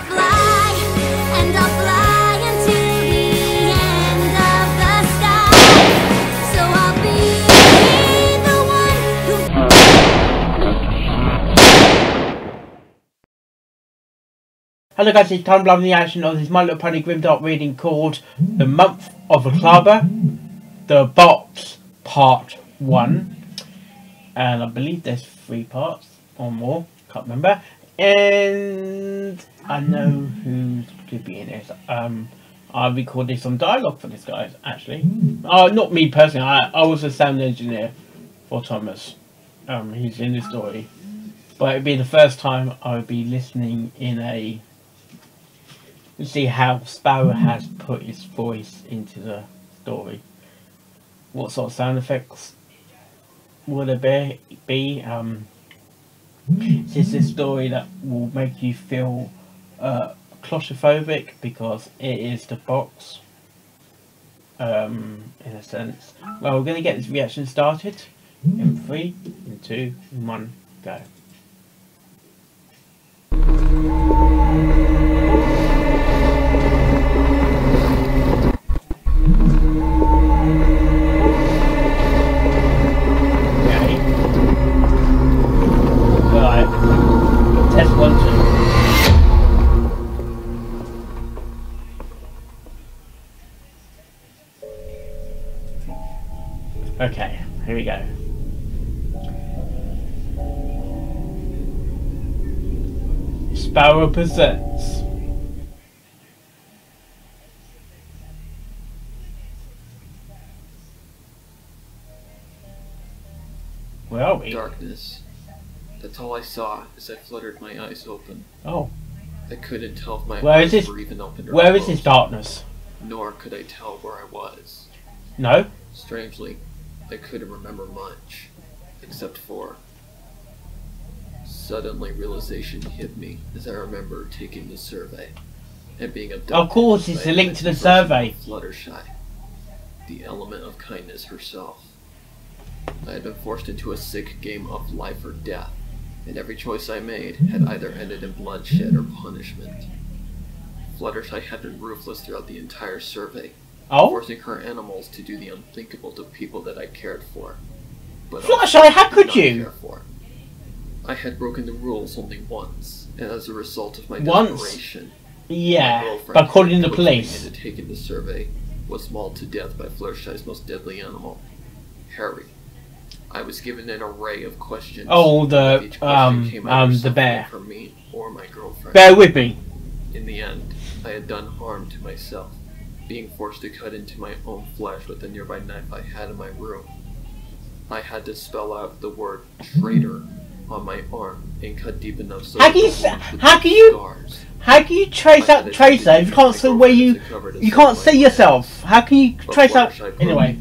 I'll fly, and I'll fly into the end of the sky. So I'll be the one who... Hello guys, it's time to love the action of this My Little Pony Grimdark reading called The Month of Macabre, the box part 1. And I believe there's 3 parts or more, can't remember. And I know who's could be in this. I recorded some dialogue for this guy actually. Not me personally, I was a sound engineer for Thomas. He's in the story. But it'd be the first time I would be listening in a... see how Sparrow has put his voice into the story. What sort of sound effects will there be? Is this a story that will make you feel claustrophobic because it is the box, in a sense? Well, we're going to get this reaction started in 3, 2, 1, go. Test 1, 2. Okay, here we go. Sparrow presents. Where are we? Darkness. That's all I saw as I fluttered my eyes open. Oh. I couldn't tell if my Where eyes is this? were even open or Where is closed, this darkness? nor could I tell where I was. No? Strangely, I couldn't remember much, except for... Suddenly realization hit me as I remember taking the survey and being abducted. Of course, it's a link to the survey. Littleshy, the element of kindness herself. I had been forced into a sick game of life or death, and every choice I made had either ended in bloodshed or punishment. Fluttershy had been ruthless throughout the entire survey, forcing her animals to do the unthinkable to people that I cared for. But Fluttershy, how could you? I had broken the rules only once, and as a result of my desperation, yeah, by calling the police, into taking the survey, was mauled to death by Fluttershy's most deadly animal, Harry. I was given an array of questions. Oh, the bear. For me or my girlfriend. Bear with me. In the end, I had done harm to myself, being forced to cut into my own flesh with the nearby knife I had in my room. I had to spell out the word traitor on my arm and cut deep enough so how can you trace out Tracer if you can't see where you can't see yourself? How can you trace out anyway?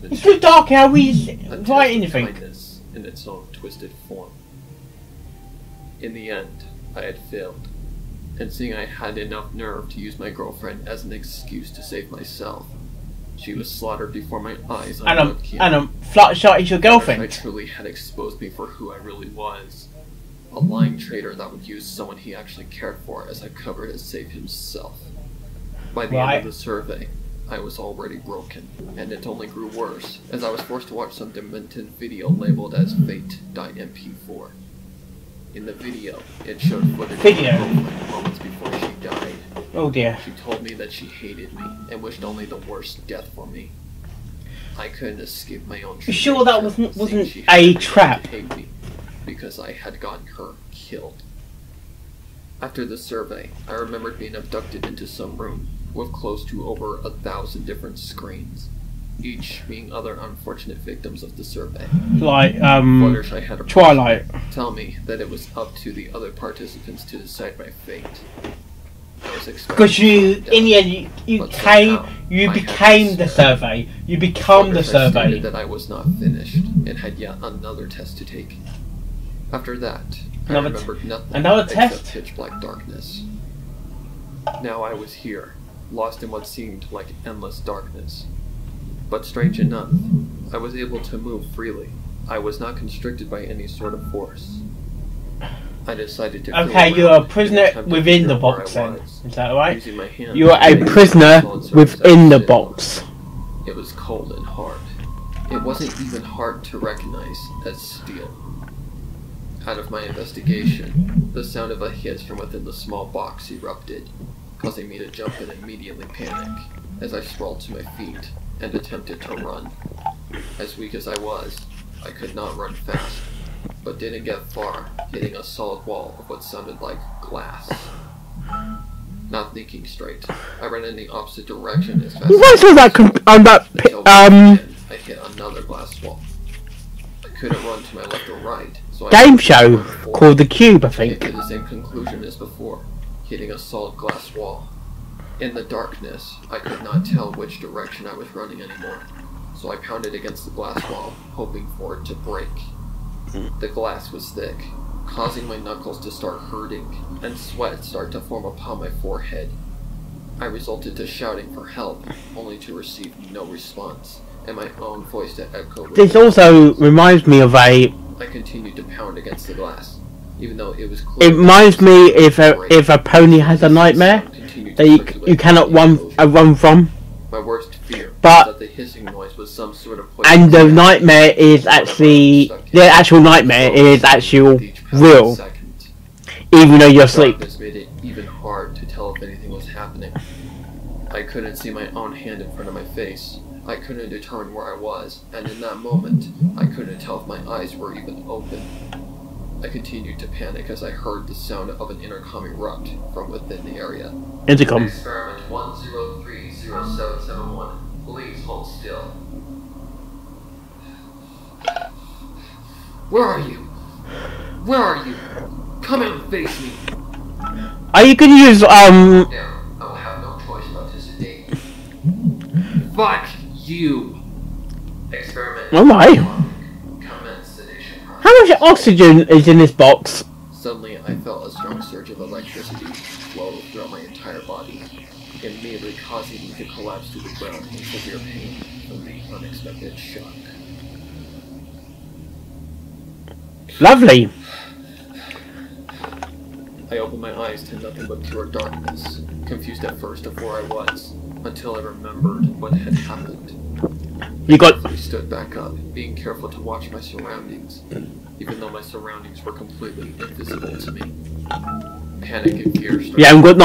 It's too dark. How we write anything? In its own twisted form. In the end, I had failed, and seeing I had enough nerve to use my girlfriend as an excuse to save myself, she was slaughtered before my eyes. And Fluttershy is your girlfriend. I truly had exposed me for who I really was. A lying traitor that would use someone he actually cared for as a cover to save himself. By the end of the survey, I was already broken, and it only grew worse as I was forced to watch some demented video labeled as Fate.mp4. In the video, it showed footage of my girlfriend moments before she died. Oh dear. She told me that she hated me and wished only the worst death for me. I couldn't escape my own. You sure that wasn't a trap? Hate me because I had gotten her killed. After the survey, I remembered being abducted into some room with close to over 1,000 different screens, each being other unfortunate victims of the survey. Like Fluttershy had a Twilight. Tell me that it was up to the other participants to decide my fate. Because in the end, you became the survey. You become the survey. That I was not finished and had yet another test to take. After that, I remembered nothing except pitch black darkness. Now I was here, lost in what seemed like endless darkness. But strange enough, I was able to move freely. I was not constricted by any sort of force. I decided to. Okay, you're a prisoner within the box then. Is that right? You are a to prisoner within the sit. box. It was cold and hard. It wasn't even hard to recognize as steel. Out of my investigation, the sound of a hiss from within the small box erupted, causing me to jump and immediately panic as I sprawled to my feet and attempted to run. As weak as I was, I could not run fast, but didn't get far, hitting a solid wall of what sounded like glass. Not thinking straight, I ran in the opposite direction as fast What was that I hit another glass wall. I couldn't run to my left or right, so I game show called The Cube, I came think. to the same conclusion as before, hitting a solid glass wall. In the darkness, I could not tell which direction I was running anymore, so I pounded against the glass wall, hoping for it to break. The glass was thick, causing my knuckles to start hurting, and sweat start to form upon my forehead. I resulted to shouting for help, only to receive no response, and my own voice to echo. This also reminds me of a... I continued to pound against the glass, even though it was clear. It reminds me if a pony has a nightmare that you cannot run from. My worst fear But was that the hissing noise was some sort of and the nightmare is actually the actual nightmare is actual real, even though you're asleep. Darkness made it even hard to tell if anything was happening. I couldn't see my own hand in front of my face. I couldn't determine where I was, and in that moment, I couldn't tell if my eyes were even open. I continued to panic as I heard the sound of an intercom erupt from within the area. Intercom. Experiment 1030771. Please hold still. Where are you? Where are you? Come out and face me. Are you gonna use Now, I will have no choice but to sedate you. Fuck you. Experiment. Oh my. Commence sedation process. How much oxygen is in this box? Suddenly, I felt a strong surge of electricity flow throughout my entire body, immediately causing me to collapse to the ground in severe pain from the unexpected shock. Lovely. I opened my eyes to nothing but pure darkness, confused at first of where I was, until I remembered what had happened. You got... I stood back up, being careful to watch my surroundings, even though my surroundings were completely invisible to me. Panic and fear started. Yeah, I've got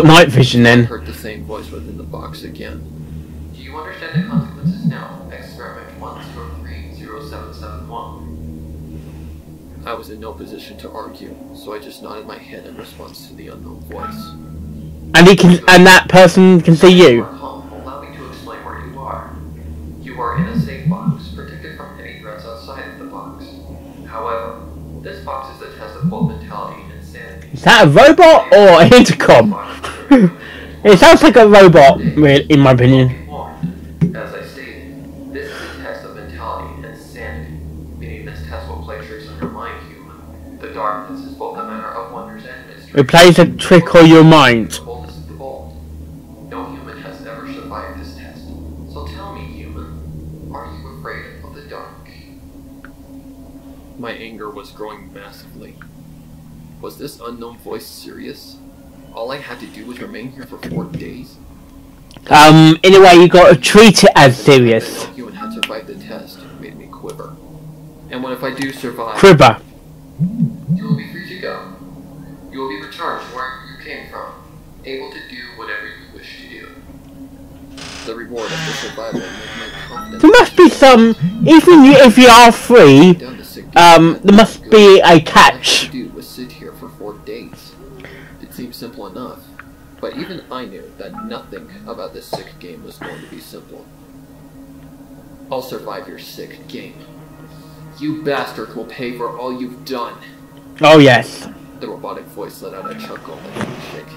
night vision I then. heard the same voice within the box again. Do you understand the consequences now? Experiment 1030771. I was in no position to argue, so I just nodded my head in response to the unknown voice. And that person can see you. Allow me to explain where you are. You are in a safe box, protected from any threats outside of the box. However, this box is a test of both mentality and insanity. Is that a robot or an intercom? It sounds like a robot, in my opinion. As I stated, this is a test of mentality and insanity, meaning this test will play tricks on your mind, human. The darkness is both a matter of wonders and mystery. It plays a trick on your mind. No human has ever survived this test. So tell me, human, are you afraid of the dark? My anger was growing massively. Was this unknown voice serious? All I had to do was remain here for 4 days? Anyway, you gotta treat it as serious. No human had survived the test made me quiver. And what if I do survive? Quiver. You will be free to go. You will be returned to wherever you came from, able to do whatever you wish to do. The reward of the survival made my confidence. There must be some, even if you are free, there must be a catch. All I had to do was sit here for 4 days. It seemed simple enough, but even I knew that nothing about this sick game was going to be simple. I'll survive your sick game. You bastard will pay for all you've done. Oh yes. The robotic voice let out a chuckle and a shake.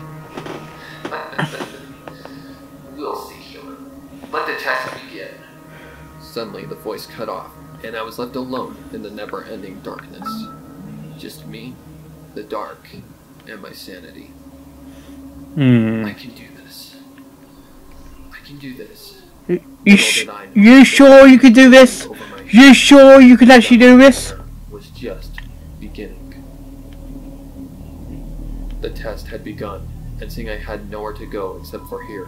We'll see, human. Let the test begin. Suddenly, the voice cut off, and I was left alone in the never-ending darkness. Just me, the dark, and my sanity. I can do this. I can do this. You sure you can do this? You sure you can actually do this? Was just beginning. The test had begun, and seeing I had nowhere to go except for here,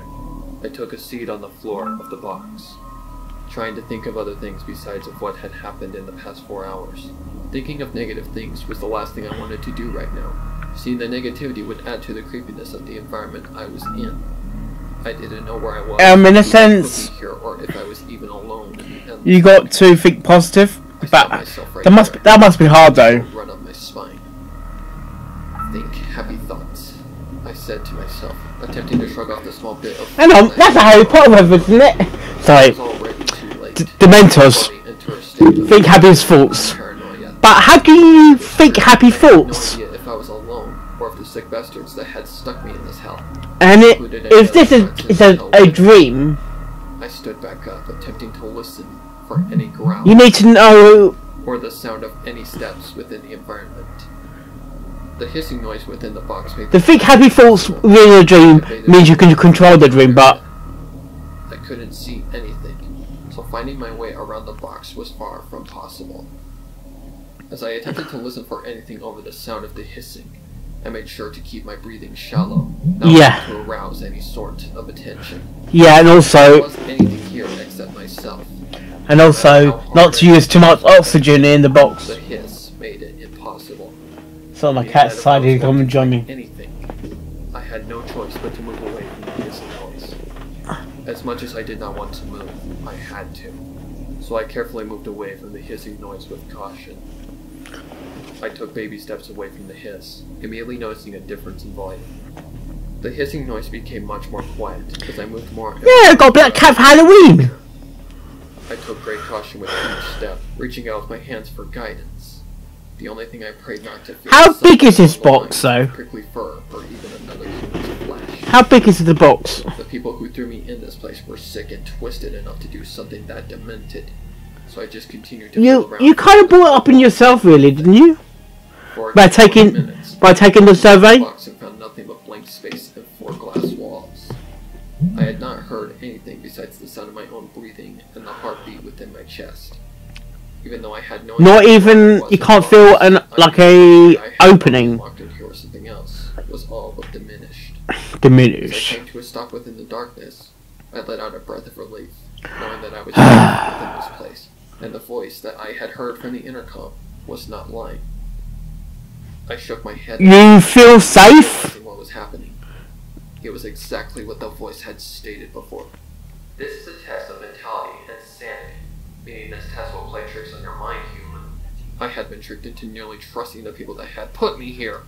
I took a seat on the floor of the box, trying to think of other things besides of what had happened in the past 4 hours. Thinking of negative things was the last thing I wanted to do right now. Seeing the negativity would add to the creepiness of the environment I was in. I didn't know where I was. In a sense, here, or if I was even alone. You got to think positive, but that must be hard though. Run up my spine. Think happy thoughts, I said to myself, attempting to shrug off the small bit of. Hang on, that's a Harry Potter reference, isn't it? Sorry. Dementors. Think happy thoughts. But how can you think happy thoughts? No idea if I was alone, or if the sick bastards that had stuck me in this hell. And if this is a dream, I stood back up, attempting to listen for any growl. You need to know, or the sound of any steps within the environment. The hissing noise within the box made the think happy thoughts within a dream means you can control the dream, but I couldn't see anything, so finding my way around the box was far from possible. As I attempted to listen for anything over the sound of the hissing, I made sure to keep my breathing shallow, not to arouse any sort of attention. Yeah, and also there wasn't anything here except myself. And also not to use too much oxygen in the box. The hiss made it impossible. So my cat decided to come and join me. Anything. I had no choice but to move away from the hissing noise. As much as I did not want to move, I had to. So I carefully moved away from the hissing noise with caution. I took baby steps away from the hiss, immediately noticing a difference in volume. The hissing noise became much more quiet as I moved more. Yeah, I got Black Cat for Halloween! I took great caution with each step, reaching out with my hands for guidance. The only thing I prayed not to feel. How big is this box, though? Prickly fur, or even another human's flesh. How big is the box? The people who threw me in this place were sick and twisted enough to do something that demented. So I just continued to fool around. You kind of brought it up in yourself, really, didn't you? By taking the survey? Box and found nothing but blank space and 4 glass walls. I had not heard anything besides the sound of my own breathing and the heartbeat within my chest. Even though I had no Not idea even you can't feel like a opening. Walked in here or something else was all but diminished. Diminished. As I came to a stop within the darkness, I let out a breath of relief, knowing that I was within this place, and the voice that I had heard from the intercom was not lying. I shook my head. You feel safe? What was happening? It was exactly what the voice had stated before. This is a test of mentality and sanity, meaning this test will play tricks on your mind, human. I had been tricked into nearly trusting the people that had put me here.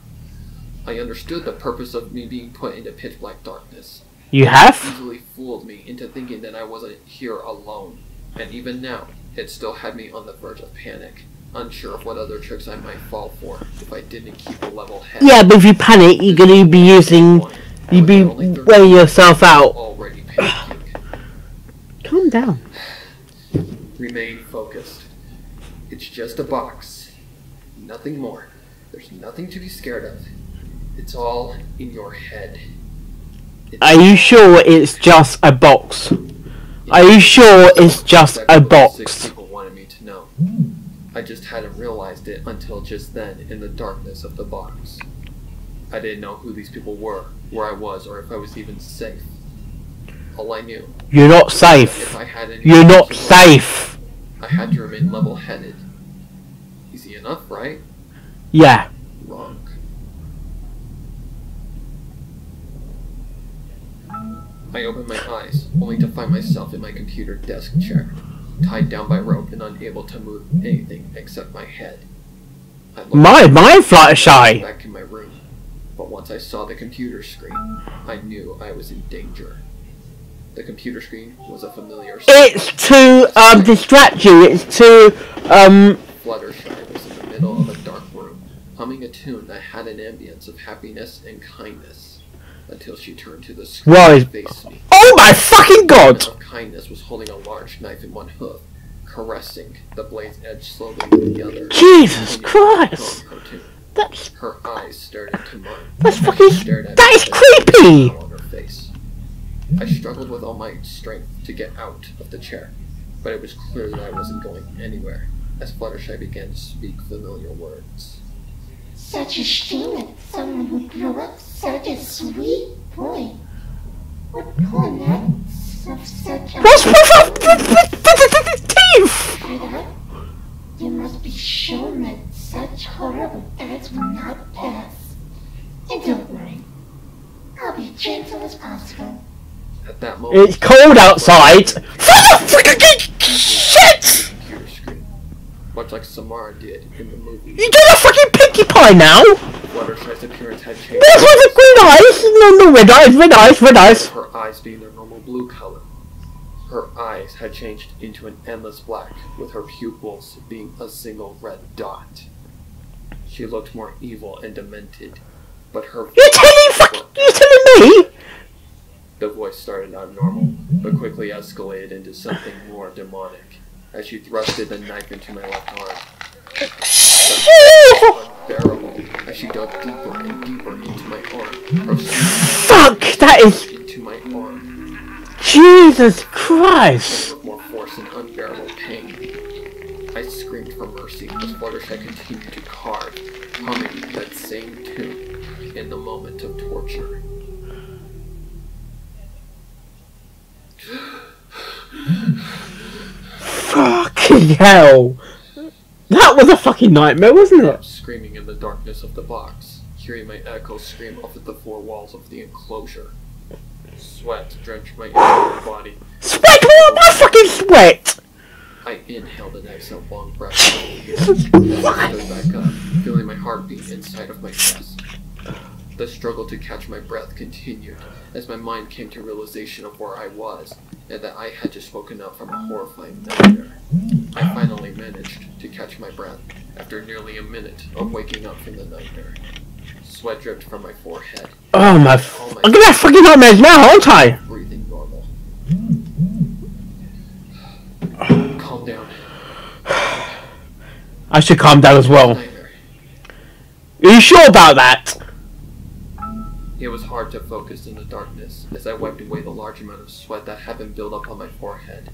I understood the purpose of me being put into pitch black darkness. You have? It easily fooled me into thinking that I wasn't here alone, and even now, it still had me on the verge of panic. Unsure of what other tricks I might fall for if I didn't keep a level head. Yeah, but if you panic, you're gonna be weighing yourself out. Already panicking. Calm down. Remain focused. It's just a box. Nothing more. There's nothing to be scared of. It's all in your head. Are you sure it's just a box? Are you sure it's just a box? People wanted me to know. I just hadn't realized it until just then in the darkness of the box. I didn't know who these people were, where I was, or if I was even safe. All I knew. You're not safe. You're not safe. I had to remain level-headed. Easy enough, right? Yeah. Wrong. I opened my eyes, only to find myself in my computer desk chair, tied down by rope and unable to move anything except my head. My Fluttershy! Back in my room, but once I saw the computer screen, I knew I was in danger. The computer screen was a familiar sight. It's to distract you. It's to Fluttershy was in the middle of a dark room, humming a tune that had an ambience of happiness and kindness, until she turned to the screen and faced me. Oh my fucking god! The kindness was holding a large knife in one hoof, caressing the blade's edge slowly with the other. Jesus Christ! That's... Her eyes stared into mine. That's fucking... That is creepy! On her face. I struggled with all my strength to get out of the chair, but it was clear that I wasn't going anywhere, as Fluttershy began to speak familiar words. Such a shame that someone who grew up such a sweet boy would pull an axe of such a... What's with teeth? For that, you must be shown that such horrible acts will not pass. And don't worry, I'll be gentle as possible. At that moment, It's cold outside. Shit! computer screen, much like Samara did in the movie. You doing a fucking Pinkie Pie now? Fluttershy's appearance had changed. This was a green eyes. No, red eyes, red eyes. Her eyes being their normal blue color. Her eyes had changed into an endless black, with her pupils being a single red dot. She looked more evil and demented, but her You're telling me? The voice started out normal, but quickly escalated into something more demonic, as she thrusted the knife into my left arm. Unbearable, as she dug deeper and deeper into my arm. Fuck, that is... Into my arm. Jesus Christ. With more force and unbearable pain. I screamed for mercy as Fluttershy continued to carve, humming that same tune in the moment of torture. Fucking hell. That was a fucking nightmare, wasn't it? Screaming in the darkness of the box, hearing my echo scream off at the four walls of the enclosure. Sweat drenched my entire body. Sweat? What? My fucking sweat? I inhaled and exhaled long breaths. Then I stood back up, feeling my heartbeat inside of my chest. The struggle to catch my breath continued as my mind came to realization of where I was and that I had just woken up from a horrifying nightmare. I finally managed to catch my breath after nearly a minute of waking up from the nightmare. Sweat dripped from my forehead. Oh my... I'm gonna have fucking nightmares now, aren't I? Breathing normal. Calm down. I should calm down as well. Nightmare. Are you sure about that? It was hard to focus in the darkness as I wiped away the large amount of sweat that had been built up on my forehead.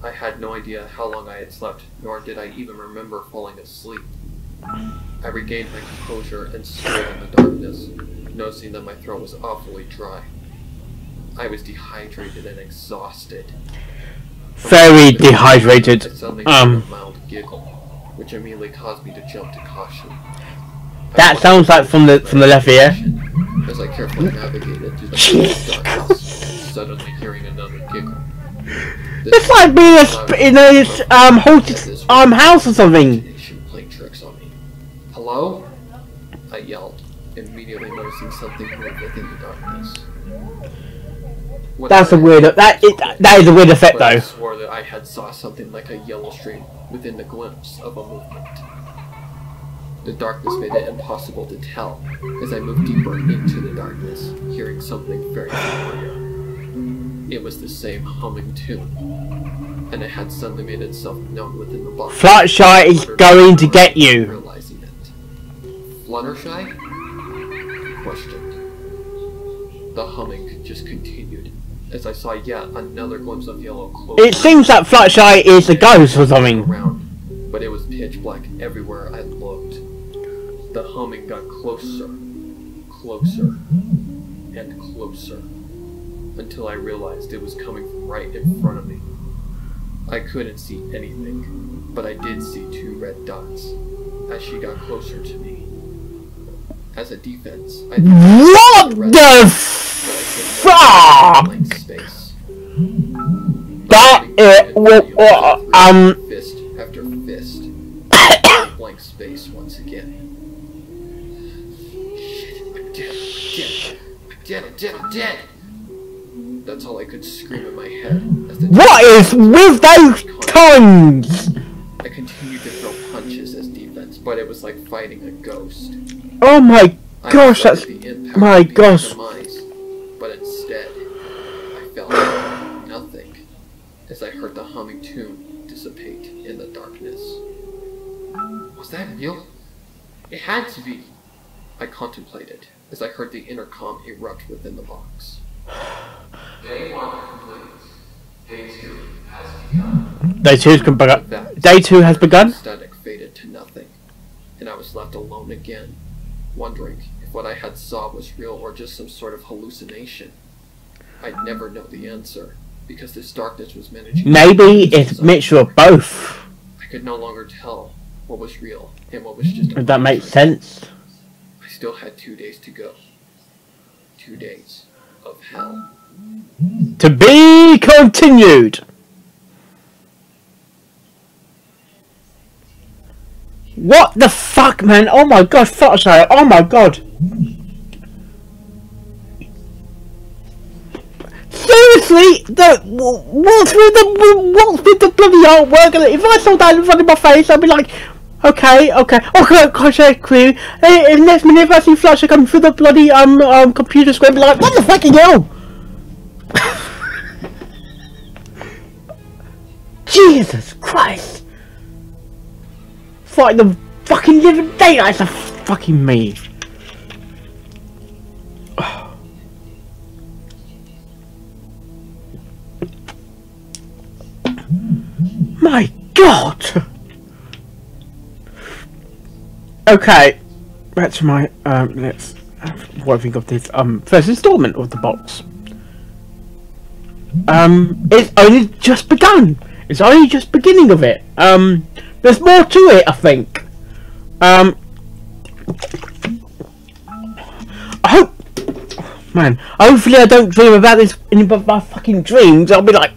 I had no idea how long I had slept, nor did I even remember falling asleep. I regained my composure and stood in the darkness, noticing that my throat was awfully dry. I was dehydrated and exhausted. Very dehydrated. I suddenly heard a mild giggle, which immediately caused me to jump to caution. That sounds like from the left ear. As I carefully navigated through the darkness, suddenly hearing another giggle. It's like being in a haunted house or something. Imagination playing tricks on me. Hello? I yelled, immediately noticing something moved within the darkness. That's a weird. That is a weird effect, But I though. swore that I had saw something like a yellow stream within the glimpse of a movement. The darkness made it impossible to tell as I moved deeper into the darkness, hearing something very familiar. It was the same humming tune, and it had suddenly made itself known within the box. Fluttershy is going to get you. Realizing it. Fluttershy? I questioned. The humming just continued as I saw yet another glimpse of yellow clothing. It seems that Fluttershy is a ghost or something. Around, but it was pitch black everywhere I looked. The humming got closer, closer, and closer, until I realized it was coming from right in front of me. I couldn't see anything, but I did see two red dots as she got closer to me. As a defense, I What the fuck? blank space. That is Fist after fist. Blank space once again. Shit, I'm dead. That's all I could scream in my head. As the What is with those tongues? I continued to throw punches as defense, but it was like fighting a ghost. Oh my I gosh, that's expected the impact my to be gosh. demise, but instead, I felt nothing as I heard the humming tune dissipate in the darkness. Was that real? It had to be. I contemplated as I heard the intercom erupt within the box. Day 1 complete. Day 2 has begun. Day 2 has begun. Day 2 has begun. Static faded to nothing, and I was left alone again, wondering if what I had saw was real or just some sort of hallucination. I'd never know the answer, because this darkness was managing... Maybe it's a mixture of both. I could no longer tell what was real and what was just... If that makes sense. I still had 2 days to go. 2 days of hell. To be continued! What the fuck, man? Oh my god, Fluttershy! Oh my god! Seriously? What's with the bloody artwork? If I saw that in front of my face, I'd be like, okay. Oh, gosh, crew. Hey, next minute, if I see Fluttershy coming through the bloody computer screen, I'd be like, what the fucking hell? Jesus Christ! Fight the fucking living daylights of fucking me. My God. Okay, back to my let's what I think of this first installment of the box. It's only just begun. It's only just beginning of it. There's more to it, I think. I hope, man. Hopefully, I don't dream about this in my fucking dreams. I'll be like,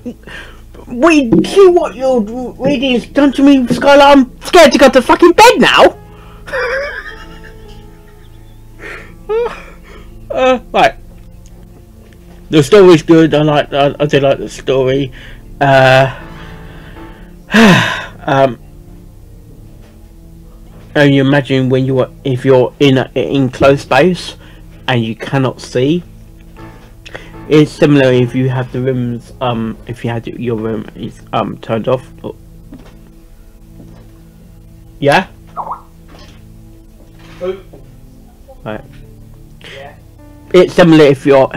"Wait, see what your reading has done to me, Skylar? I'm scared to go to fucking bed now." Right. The story's good. I do like the story. And you imagine when if you're in an enclosed space and you cannot see. It's similar if you have the rooms. If you had your room is turned off. Oh. Yeah. Right. It's similar if your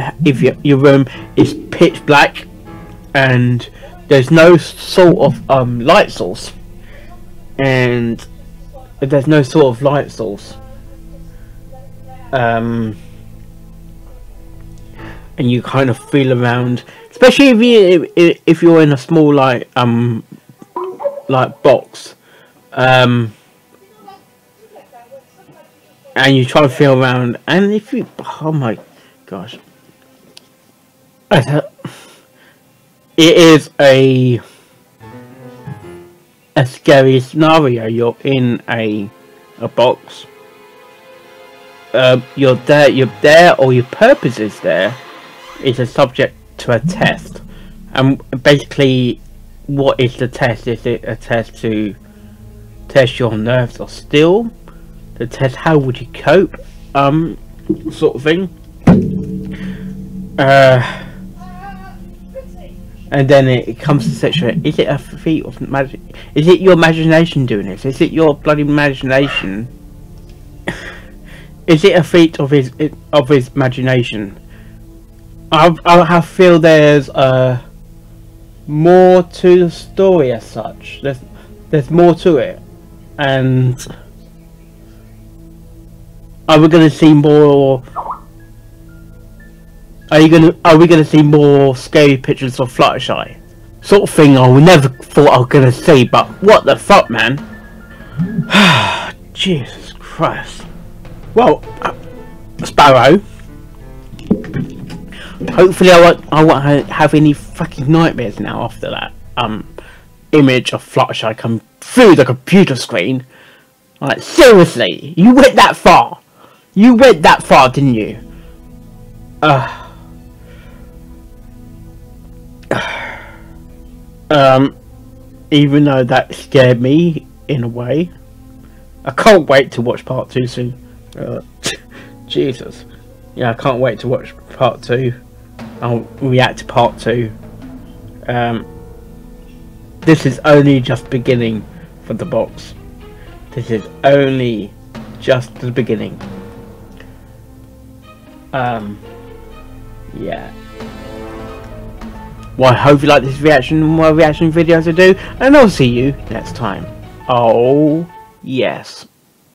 room is pitch black and there's no sort of light source, and if there's no sort of light source, and you kind of feel around, especially if you're in a small like box, and you try to feel around, and if you, oh my gosh, it is a scary scenario. You're in a box. You're there, or your purpose is there. It's a subject to a test, and basically, what is the test? Is it a test to test your nerves or still? To test how would you cope, sort of thing. And then it comes to situation: is it a feat of magic? Is it your imagination doing this? Is it your bloody imagination? Is it a feat of his imagination? I feel there's more to the story as such. There's more to it, and are we gonna see more? Are we gonna see more scary pictures of Fluttershy? Sort of thing I never thought I was gonna see, but what the fuck, man? Jesus Christ. Well, Sparrow. Hopefully I won't have any fucking nightmares now after that image of Fluttershy come through the computer screen. Like, seriously, you went that far? You went that far, didn't you? Even though that scared me in a way, I can't wait to watch part 2 soon. Jesus, yeah, I can't wait to watch part 2. I'll react to part 2. This is only just beginning for the box. This is only just the beginning. Yeah. Well, I hope you like this reaction and more reaction videos I do, and I'll see you next time. Oh, yes.